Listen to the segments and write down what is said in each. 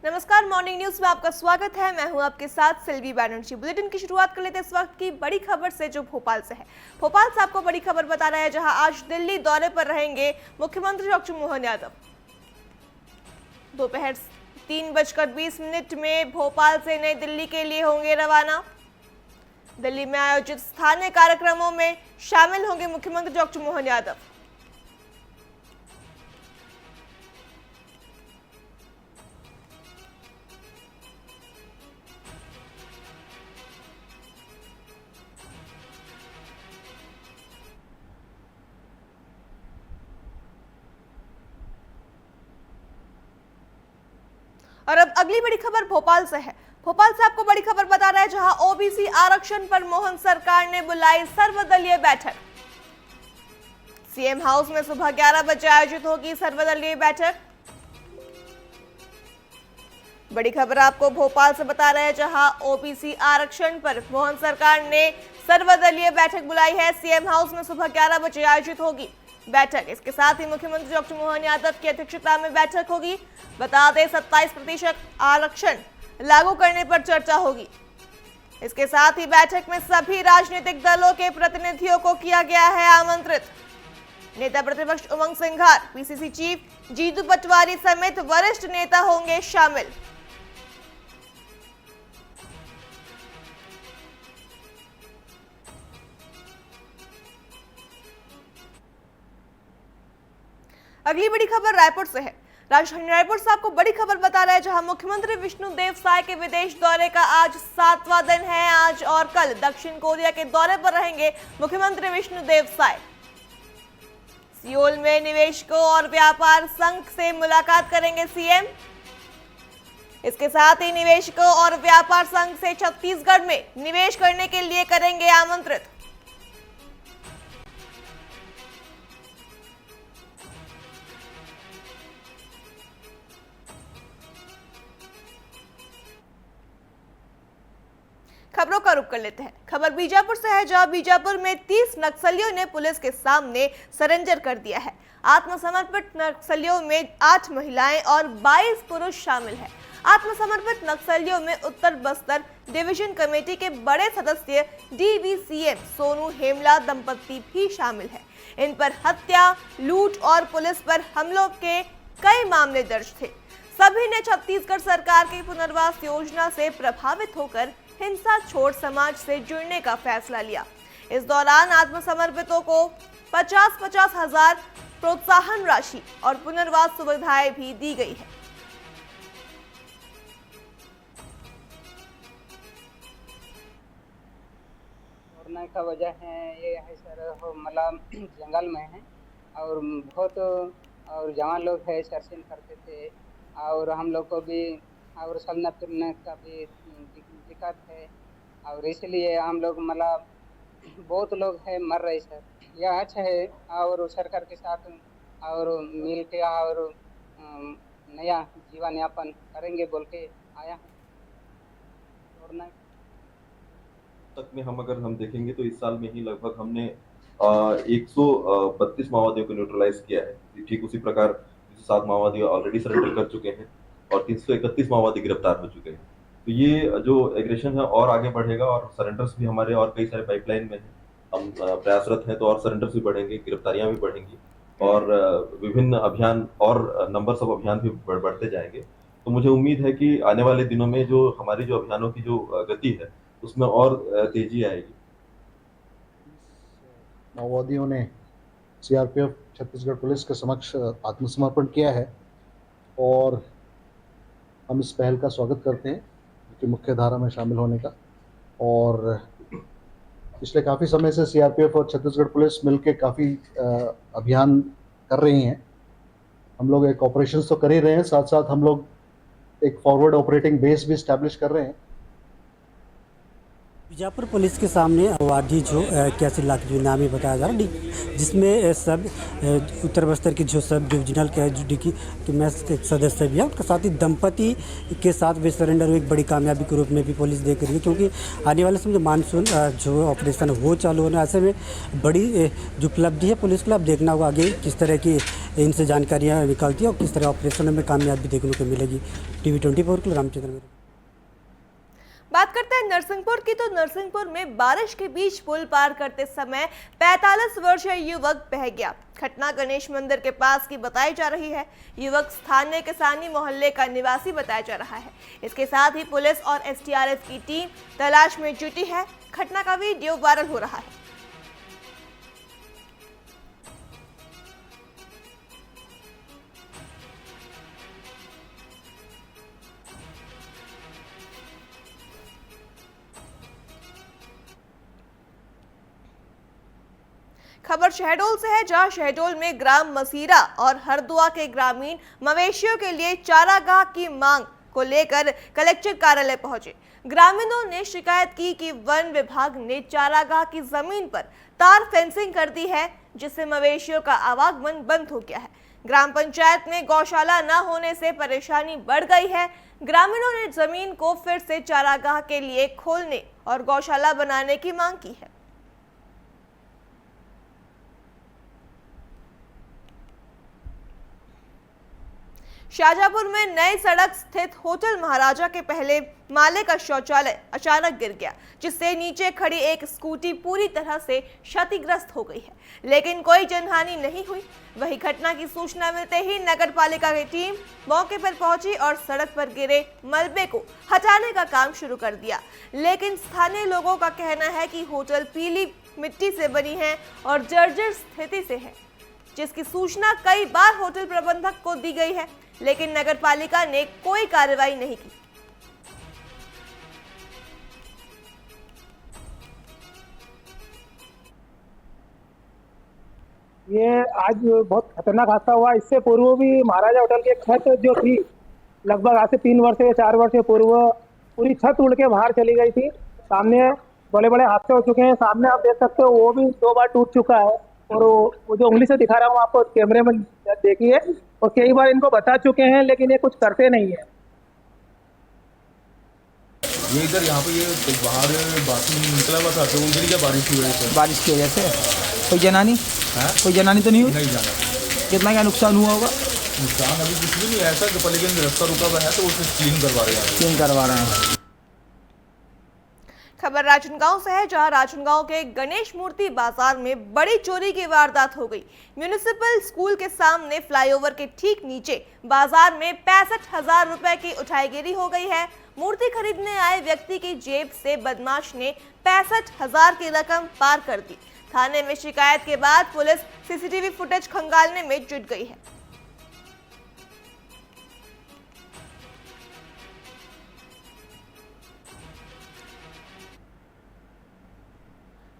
नमस्कार, morning news में आपका स्वागत है। मैं हूं आपके साथ सिल्वी बैनर्जी। बुलेटिन की शुरुआत कर लेते हैं इस वक्त की बड़ी खबर से, जो भोपाल से है। भोपाल से आपको बड़ी खबर बता रहा है, जहां आज दिल्ली दौरे पर रहेंगे मुख्यमंत्री डॉक्टर मोहन यादव। दोपहर 3:20 में भोपाल से नई दिल्ली के लिए होंगे रवाना। दिल्ली में आयोजित स्थानीय कार्यक्रमों में शामिल होंगे मुख्यमंत्री डॉक्टर मोहन यादव। और अब अगली बड़ी खबर भोपाल से है। भोपाल से आपको बड़ी खबर बता रहा है, जहां ओबीसी आरक्षण पर मोहन सरकार ने बुलाई सर्वदलीय बैठक। सीएम हाउस में सुबह 11 बजे आयोजित होगी सर्वदलीय बैठक। बड़ी खबर आपको भोपाल से बता रहे हैं, जहां ओबीसी आरक्षण पर मोहन सरकार ने सर्वदलीय बैठक बुलाई है। सीएम हाउस में सुबह 11 बजे आयोजित होगी बैठक। इसके साथ ही मुख्यमंत्री डॉक्टर मोहन यादव की अध्यक्षता में बैठक होगी। बता दें, 27% आरक्षण लागू करने पर चर्चा होगी। इसके साथ ही बैठक में सभी राजनीतिक दलों के प्रतिनिधियों को किया गया है आमंत्रित। नेता प्रतिपक्ष उमंग सिंघार, पीसीसी चीफ जीतू पटवारी समेत वरिष्ठ नेता होंगे शामिल। अगली बड़ी खबर रायपुर से है। राजधानी रायपुर से आपको बड़ी खबर बता रहा है, जहां मुख्यमंत्री विष्णुदेव साय के विदेश दौरे का आज 7वां दिन है। आज और कल दक्षिण कोरिया के दौरे पर रहेंगे मुख्यमंत्री विष्णुदेव साय। सियोल में निवेशकों और व्यापार संघ से मुलाकात करेंगे सीएम। इसके साथ ही निवेशकों और व्यापार संघ से छत्तीसगढ़ में निवेश करने के लिए करेंगे आमंत्रित। खबरों का रुख कर लेते हैं। खबर बीजापुर से है, जहां बीजापुर में 30 नक्सलियों ने पुलिस के सामने सरेंडर कर दिया है। आत्मसमर्पित नक्सलियों में 8 महिलाएं और 22 पुरुष शामिल हैं। आत्मसमर्पित नक्सलियों में उत्तर बस्तर डिवीजन कमेटी के बड़े सदस्य डीबीसीएम सोनू हेमला दंपति भी शामिल है। इन पर हत्या, लूट और पुलिस पर हमलों के कई मामले दर्ज थे। सभी ने छत्तीसगढ़ सरकार की पुनर्वास योजना से प्रभावित होकर हिंसा छोड़ समाज से जुड़ने का फैसला लिया। इस दौरान आत्मसमर्पितों को 50-50 हजार प्रोत्साहन राशि और पुनर्वास सुविधाएं भी दी गई है। कोरोना का वजह है ये है सर, मतलब जंगल में है और बहुत और जवान लोग है सर्चिंग करते थे और हम लोग को भी और चलना फिरने का भी दिक्कत है और इसलिए हम लोग मतलब बहुत लोग है मर रहे सर। यह अच्छा है और सरकार के साथ और मिल के और नया जीवन यापन करेंगे बोल के आया है। कोरोना तक में हम देखेंगे तो इस साल में ही लगभग हमने 132 माओवादियों को न्यूट्रलाइज किया है। ठीक उसी प्रकार 7 माओवादी ऑलरेडी सरेंडर कर चुके हैं और 331 माओवादी गिरफ्तार हो चुके हैं। तो ये जो एग्रेशन है और आगे बढ़ेगा और सरेंडर्स भी हमारे और कई सारे पाइपलाइन में हैं। हम प्रयासरत हैं तो और सरेंडर्स भी बढ़ेंगे, गिरफ्तारियां भी बढ़ेंगी और विभिन्न अभियान और नंबर्स ऑफ अभियान भी बढ़ते जाएंगे। तो मुझे उम्मीद है कि आने वाले दिनों में जो हमारी जो अभियानों की जो गति है उसमें और तेजी आएगी। माओवादियों ने सीआरपीएफ छत्तीसगढ़ पुलिस के समक्ष आत्मसमर्पण किया है और हम इस पहल का स्वागत करते हैं कि मुख्य धारा में शामिल होने का। और पिछले काफ़ी समय से सीआरपीएफ और छत्तीसगढ़ पुलिस मिलकर काफ़ी अभियान कर रही हैं। हम लोग एक ऑपरेशंस तो कर ही रहे हैं, साथ साथ हम लोग एक फॉरवर्ड ऑपरेटिंग बेस भी इस्टेब्लिश कर रहे हैं। बीजापुर पुलिस के सामने वादी जो 81 लाख जो इनामी बताया जा रहा है, जिसमें सब उत्तर बस्तर की जो सब डिविजनल के डी की मैं एक सदस्य भी है, उनके साथ ही दंपति के साथ वे सरेंडर एक बड़ी कामयाबी के रूप में भी पुलिस देख रही है, क्योंकि आने वाले समय मानसून जो ऑपरेशन वो चालू होना, ऐसे में बड़ी जो उपलब्धि है पुलिस को, अब देखना होगा आगे किस तरह की इनसे जानकारियाँ निकलती है और किस तरह ऑपरेशनों में कामयाबी देखने को मिलेगी। TV 24 के लिए रामचंद्र। बात करते हैं नरसिंहपुर की, तो नरसिंहपुर में बारिश के बीच पुल पार करते समय 45 वर्षीय युवक बह गया। घटना गणेश मंदिर के पास की बताई जा रही है। युवक स्थानीय किसानी मोहल्ले का निवासी बताया जा रहा है। इसके साथ ही पुलिस और STRF की टीम तलाश में जुटी है। घटना का वीडियो वायरल हो रहा है। खबर शहडोल से है, जहां शहडोल में ग्राम मसीरा और हरदुआ के ग्रामीण मवेशियों के लिए चारागाह की मांग को लेकर कलेक्टर कार्यालय पहुंचे। ग्रामीणों ने शिकायत की कि वन विभाग ने चारागाह की जमीन पर तार फेंसिंग कर दी है, जिससे मवेशियों का आवागमन बंद हो गया है। ग्राम पंचायत में गौशाला न होने से परेशानी बढ़ गई है। ग्रामीणों ने जमीन को फिर से चारागाह के लिए खोलने और गौशाला बनाने की मांग की है। शाहजहांपुर में नई सड़क स्थित होटल महाराजा के पहले माले का शौचालय अचानक गिर गया, जिससे नीचे खड़ी एक स्कूटी पूरी तरह से क्षतिग्रस्त हो गई है, लेकिन कोई जनहानि नहीं हुई। वही घटना की सूचना मिलते ही नगर पालिका की टीम मौके पर पहुंची और सड़क पर गिरे मलबे को हटाने का काम शुरू कर दिया, लेकिन स्थानीय लोगों का कहना है कि होटल पीली मिट्टी से बनी है और जर्जर स्थिति से है, जिसकी सूचना कई बार होटल प्रबंधक को दी गई है, लेकिन नगर पालिका ने कोई कार्रवाई नहीं की। ये आज बहुत खतरनाक हादसा हुआ। इससे पूर्व भी महाराजा होटल की छत जो थी, लगभग आज से 3 वर्ष या 4 वर्ष पूर्व पूरी छत उड़ के बाहर चली गई थी। सामने बड़े बड़े हादसे हो चुके हैं। सामने आप देख सकते हो, वो भी 2 बार टूट चुका है। और वो जो उंगली से दिखा रहा हूँ आपको, कैमरे में देखिए, और कई बार इनको बता चुके हैं, लेकिन ये कुछ करते नहीं है। ये इधर यहाँ पे ये बाहर बाथरूम निकला हुआ था, तो वो गिर गया बारिश की वजह से। बारिश की वजह से कोई जनानी कोई जनानी तो नहीं हुई? नहीं जाना। कितना क्या नुकसान हुआ होगा? नुकसान अभी कुछ भी नहीं ऐसा, लेकिन रास्ता रुका हुआ है तो उसे क्लीन करवा रहे हैं। क्लीन करवा रहे हैं। खबर राजनांदगांव से है, जहां राजनांदगांव के गणेश मूर्ति बाजार में बड़ी चोरी की वारदात हो गई। म्यूनिसिपल स्कूल के सामने फ्लाईओवर के ठीक नीचे बाजार में 65,000 रुपए की उठाईगिरी हो गई है। मूर्ति खरीदने आए व्यक्ति की जेब से बदमाश ने 65,000 की रकम पार कर दी। थाने में शिकायत के बाद पुलिस CCTV फुटेज खंगालने में जुट गई है।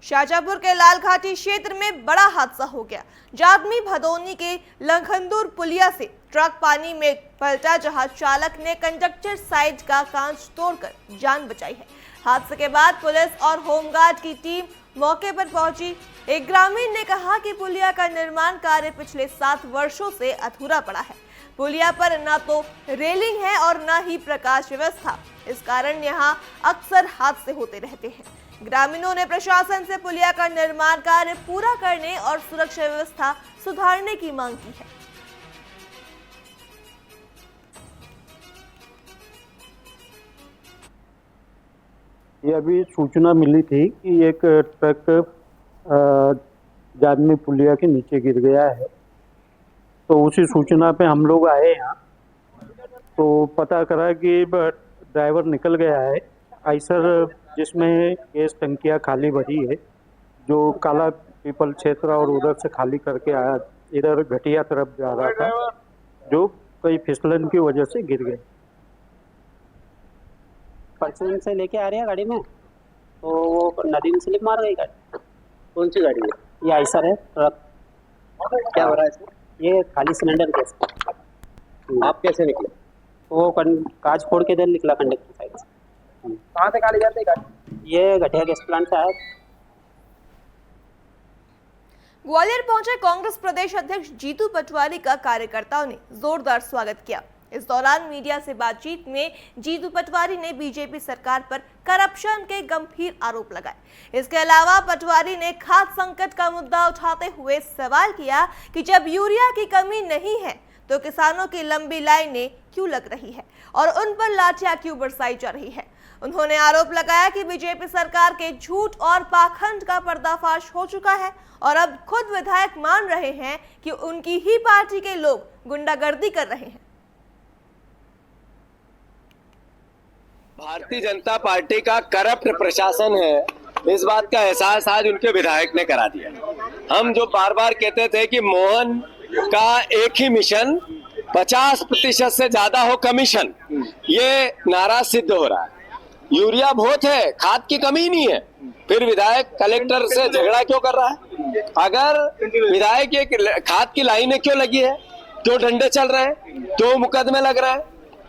शाहजहांपुर के लालघाटी क्षेत्र में बड़ा हादसा हो गया। जादमी भदोनी के लखनदूर पुलिया से ट्रक पानी में पलटा, जहां चालक ने कंडक्टर साइड का कांच तोड़कर जान बचाई है। हादसे के बाद पुलिस और होमगार्ड की टीम मौके पर पहुंची। एक ग्रामीण ने कहा कि पुलिया का निर्माण कार्य पिछले 7 वर्षों से अधूरा पड़ा है। पुलिया पर न तो रेलिंग है और न ही प्रकाश व्यवस्था, इस कारण यहाँ अक्सर हादसे होते रहते हैं। ग्रामीणों ने प्रशासन से पुलिया का निर्माण कार्य पूरा करने और सुरक्षा व्यवस्था सुधारने की मांग की है। ये अभी सूचना मिली थी कि एक ट्रक जादमी पुलिया के नीचे गिर गया है, तो उसी सूचना पे हम लोग आए यहाँ, तो पता करा कि ड्राइवर निकल गया है। आइसर जिसमें गैस टंकियाँ खाली भरी है, जो काला पीपल क्षेत्र और उधर से खाली करके आया, इधर घटिया तरफ जा रहा था, जो कई फिसलन की वजह से गिर गए। पश्चिम से लेके आ रहे हैं गाड़ी में, तो वो नदी में स्लिप मार गई गाड़ी। कौन सी गाड़ी है? ये आइसर है ट्रक। क्या हो रहा है इसमें? ये खाली सिलेंडर गैस। आप कैसे निकले? वो कांच फोड़ के इधर निकला कंडक्टर साइड से। कहाँ से गाड़ी जाती है गाड़ी? ये घटिया गैस प्लांट का है। ग्वालियर पहुंचे कांग्रेस प्रदेश अध्यक्ष जीतू पटवारी का कार्यकर्ताओं ने जोरदार स्वागत किया। इस दौरान मीडिया से बातचीत में जीतू पटवारी ने बीजेपी सरकार पर करप्शन के गंभीर आरोप लगाए। इसके अलावा पटवारी ने खाद्य संकट का मुद्दा उठाते हुए सवाल किया कि जब यूरिया की कमी नहीं है तो किसानों की लंबी लाइनें क्यों लग रही है और उन पर लाठियां क्यों बरसाई जा रही है। उन्होंने आरोप लगाया कि बीजेपी सरकार के झूठ और पाखंड का पर्दाफाश हो चुका है और अब खुद विधायक मान रहे हैं कि उनकी ही पार्टी के लोग गुंडागर्दी कर रहे हैं। भारतीय जनता पार्टी का करप्ट प्रशासन है, इस बात का एहसास आज उनके विधायक ने करा दिया। हम जो बार बार कहते थे कि मोहन का एक ही मिशन 50% से ज्यादा हो कमीशन, ये नारा सिद्ध हो रहा है। यूरिया बहुत है, खाद की कमी नहीं है, फिर विधायक कलेक्टर से झगड़ा क्यों कर रहा है? अगर विधायक ये खाद की लाइनें क्यों लगी है, क्यों डंडे चल रहे हैं, क्यों मुकदमे लग रहे हैं?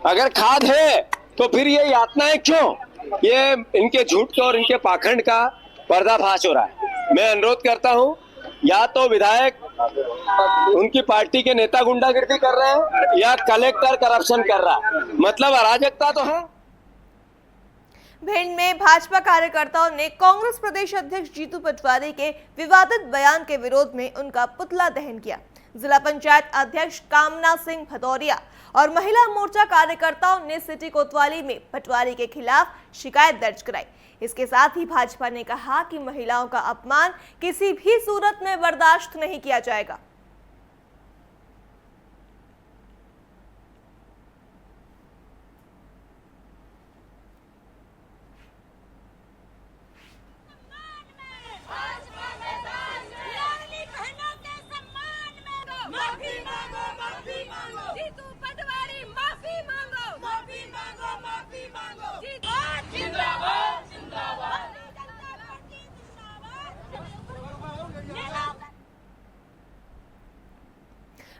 अगर खाद है तो फिर ये यातनाएं क्यों? ये इनके झूठ और इनके पाखंड का पर्दाफाश हो रहा है। मैं अनुरोध करता हूं, या तो विधायक उनकी पार्टी के नेता गुंडागर्दी कर रहे हैं या कलेक्टर करप्शन कर रहा है, मतलब अराजकता तो है। भिंड में भाजपा कार्यकर्ताओं ने कांग्रेस प्रदेश अध्यक्ष जीतू पटवारी के विवादित बयान के विरोध में उनका पुतला दहन किया। जिला पंचायत अध्यक्ष कामना सिंह भदौरिया और महिला मोर्चा कार्यकर्ताओं ने सिटी कोतवाली में पटवारी के खिलाफ शिकायत दर्ज कराई। इसके साथ ही भाजपा ने कहा कि महिलाओं का अपमान किसी भी सूरत में बर्दाश्त नहीं किया जाएगा।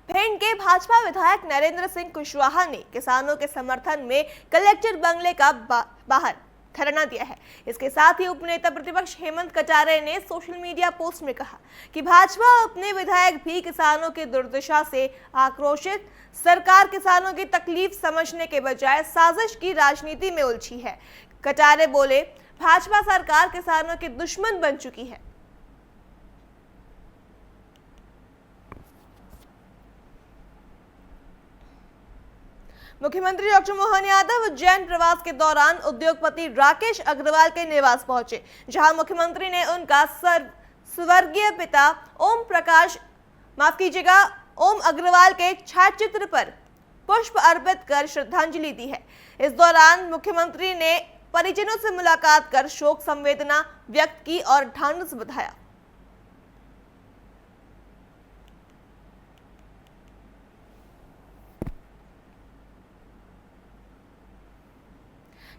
भिंड के भाजपा विधायक नरेंद्र सिंह कुशवाहा ने किसानों के समर्थन में कलेक्टर बंगले का बाहर धरना दिया है। इसके साथ ही उपनेता प्रतिपक्ष हेमंत कटारे ने सोशल मीडिया पोस्ट में कहा कि भाजपा अपने विधायक भी किसानों की दुर्दशा से आक्रोशित, सरकार किसानों की तकलीफ समझने के बजाय साजिश की राजनीति में उलझी है। कटारे बोले, भाजपा सरकार किसानों के दुश्मन बन चुकी है। मुख्यमंत्री डॉक्टर मोहन यादव उज्जैन प्रवास के दौरान उद्योगपति राकेश अग्रवाल के निवास पहुंचे, जहां मुख्यमंत्री ने उनका स्वर्गीय पिता ओम अग्रवाल के छायाचित्र पर पुष्प अर्पित कर श्रद्धांजलि दी है। इस दौरान मुख्यमंत्री ने परिजनों से मुलाकात कर शोक संवेदना व्यक्त की और ढांढस बंधाया।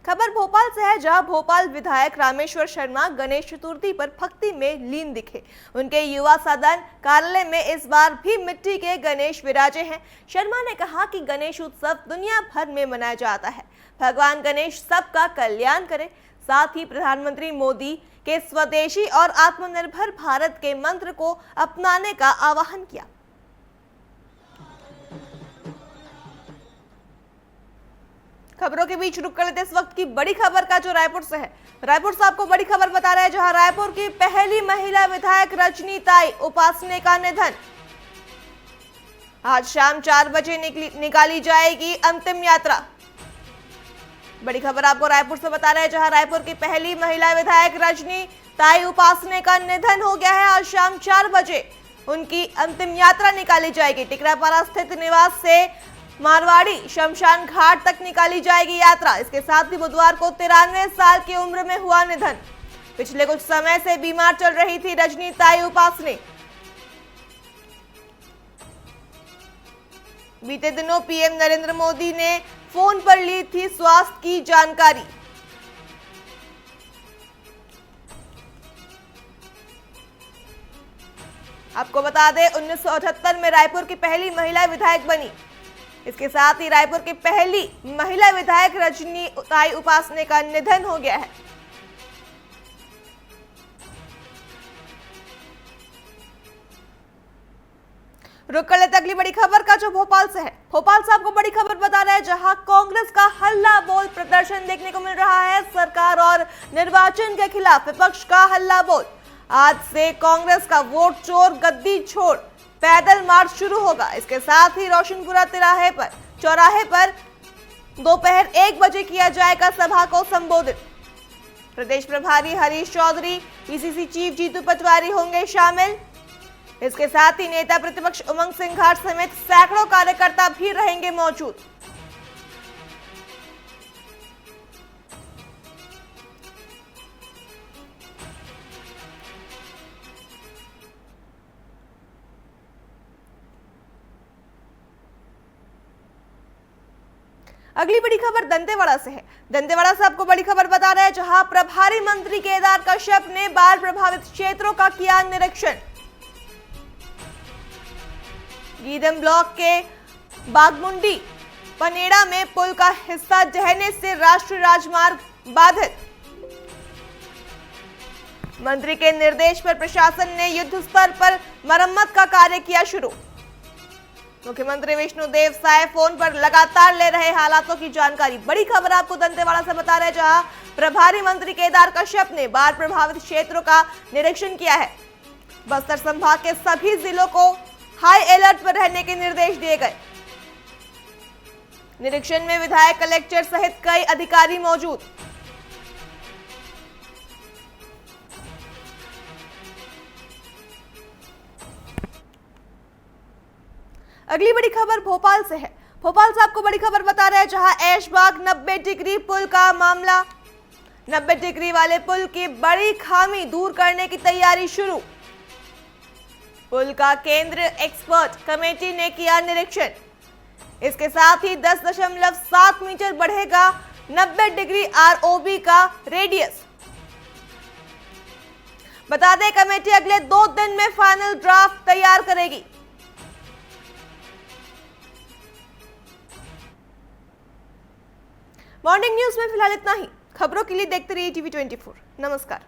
खबर भोपाल से है, जहां भोपाल विधायक रामेश्वर शर्मा गणेश चतुर्थी पर भक्ति में लीन दिखे। उनके युवा सदन कार्यालय में इस बार भी मिट्टी के गणेश विराजे हैं। शर्मा ने कहा कि गणेश उत्सव दुनिया भर में मनाया जाता है, भगवान गणेश सबका कल्याण करे। साथ ही प्रधानमंत्री मोदी के स्वदेशी और आत्मनिर्भर भारत के मंत्र को अपनाने का आह्वान किया। खबरों के बीच रुक कर लेते इस वक्त की बड़ी खबर का, जो रायपुर से है। रायपुर से आपको बड़ी खबर बता रहे हैं, जहां रायपुर की पहली महिला विधायक रजनी ताई उपासने का निधन। आज शाम 4 बजे निकाली जाएगी अंतिम यात्रा। बड़ी खबर आपको रायपुर से बता रहे हैं, जहां रायपुर की पहली महिला विधायक रजनी ताई उपासने का निधन हो गया है। आज शाम 4 बजे उनकी अंतिम यात्रा निकाली जाएगी। टिकरापारा स्थित निवास से मारवाड़ी शमशान घाट तक निकाली जाएगी यात्रा। इसके साथ ही बुधवार को 93 साल की उम्र में हुआ निधन। पिछले कुछ समय से बीमार चल रही थी रजनी ताई उपासने। बीते दिनों पीएम नरेंद्र मोदी ने फोन पर ली थी स्वास्थ्य की जानकारी। आपको बता दें, 1978 में रायपुर की पहली महिला विधायक बनी। इसके साथ ही रायपुर की पहली महिला विधायक रजनी ताई उपासने का निधन हो गया है। रुक कर लेते अगली बड़ी खबर का, जो भोपाल से है। भोपाल से आपको बड़ी खबर बता रहे हैं, जहां कांग्रेस का हल्ला बोल प्रदर्शन देखने को मिल रहा है। सरकार और निर्वाचन के खिलाफ विपक्ष का हल्ला बोल। आज से कांग्रेस का वोट चोर गद्दी छोड़ पैदल मार्च शुरू होगा। इसके साथ ही रोशनपुरा चौराहे पर दोपहर 1 बजे किया जाएगा सभा को संबोधित। प्रदेश प्रभारी हरीश चौधरी, पीसीसी चीफ जीतू पटवारी होंगे शामिल। इसके साथ ही नेता प्रतिपक्ष उमंग सिंघार समेत सैकड़ों कार्यकर्ता भी रहेंगे मौजूद। अगली बड़ी खबर दंतेवाड़ा से है। दंतेवाड़ा से आपको बड़ी खबर बता रहे हैं, जहां प्रभारी मंत्री केदार कश्यप ने बाढ़ प्रभावित क्षेत्रों का किया निरीक्षण। गीदम ब्लॉक के बागमुंडी पनेड़ा में पुल का हिस्सा ढहने से राष्ट्रीय राजमार्ग बाधित। मंत्री के निर्देश पर प्रशासन ने युद्ध स्तर पर मरम्मत का कार्य किया शुरू। मुख्यमंत्री विष्णुदेव साय फोन पर लगातार ले रहे हालातों की जानकारी। बड़ी खबर आपको दंतेवाड़ा से बता रहे हैं, जहां प्रभारी मंत्री केदार कश्यप ने बाढ़ प्रभावित क्षेत्रों का निरीक्षण किया है। बस्तर संभाग के सभी जिलों को हाई अलर्ट पर रहने के निर्देश दिए गए। निरीक्षण में विधायक, कलेक्टर सहित कई अधिकारी मौजूद। अगली बड़ी खबर भोपाल से है। भोपाल से आपको बड़ी खबर बता रहे हैं, जहां ऐशबाग 90 डिग्री पुल का मामला। 90 डिग्री वाले पुल की बड़ी खामी दूर करने की तैयारी शुरू। पुल का केंद्र एक्सपर्ट कमेटी ने किया निरीक्षण। इसके साथ ही 10.7 मीटर बढ़ेगा 90 डिग्री आरओबी का रेडियस। बता दें, कमेटी अगले 2 दिन में फाइनल ड्राफ्ट तैयार करेगी। मॉर्निंग न्यूज में फिलहाल इतना ही। खबरों के लिए देखते रहिए टीवी 24। नमस्कार।